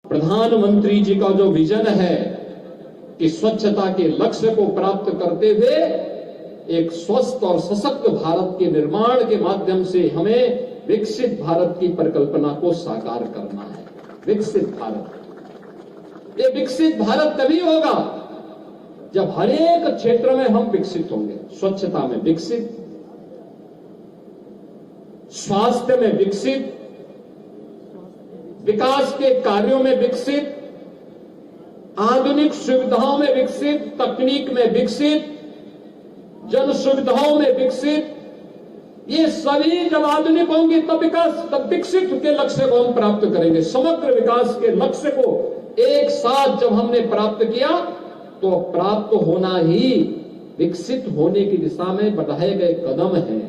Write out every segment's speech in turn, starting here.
प्रधानमंत्री जी का जो विजन है कि स्वच्छता के लक्ष्य को प्राप्त करते हुए एक स्वस्थ और सशक्त भारत के निर्माण के माध्यम से हमें विकसित भारत की परिकल्पना को साकार करना है। विकसित भारत, ये विकसित भारत तभी होगा जब हर एक क्षेत्र में हम विकसित होंगे। स्वच्छता में विकसित, स्वास्थ्य में विकसित, विकास के कार्यों में विकसित, आधुनिक सुविधाओं में विकसित, तकनीक में विकसित, जन सुविधाओं में विकसित, ये सभी जब आधुनिक होंगी तब विकसित के लक्ष्य को हम प्राप्त करेंगे। समग्र विकास के लक्ष्य को एक साथ जब हमने प्राप्त किया तो प्राप्त होना ही विकसित होने की दिशा में बढ़ाए गए कदम हैं।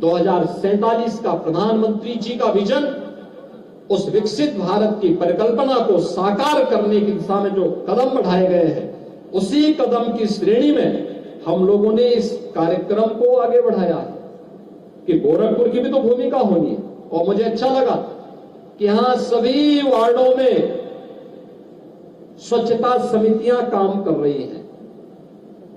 2047 का प्रधानमंत्री जी का विजन उस विकसित भारत की परिकल्पना को साकार करने की दिशा में जो कदम बढ़ाए गए हैं, उसी कदम की श्रेणी में हम लोगों ने इस कार्यक्रम को आगे बढ़ाया है कि गोरखपुर की भी तो भूमिका होनी है। और मुझे अच्छा लगा कि यहां सभी वार्डों में स्वच्छता समितियां काम कर रही हैं।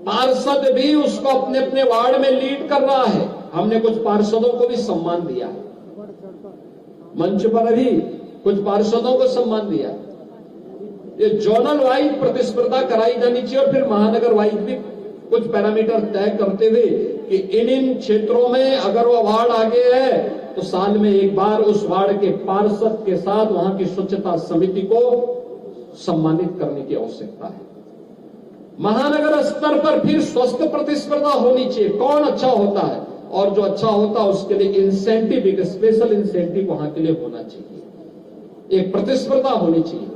पार्षद भी उसको अपने अपने वार्ड में लीड कर रहा है। हमने कुछ पार्षदों को भी सम्मान दिया है, मंच पर भी कुछ पार्षदों को सम्मान दिया। ये जोनल वाइज प्रतिस्पर्धा कराई जानी चाहिए और फिर महानगर वाइज भी कुछ पैरामीटर तय करते हुए कि इन क्षेत्रों में अगर वो वार्ड आगे है तो साल में एक बार उस वार्ड के पार्षद के साथ वहां की स्वच्छता समिति को सम्मानित करने की आवश्यकता है। महानगर स्तर पर फिर स्वस्थ प्रतिस्पर्धा होनी चाहिए, कौन अच्छा होता है और जो अच्छा होता है उसके लिए इंसेंटिव, एक स्पेशल इंसेंटिव वहां के लिए होना चाहिए, एक प्रतिस्पर्धा होनी चाहिए।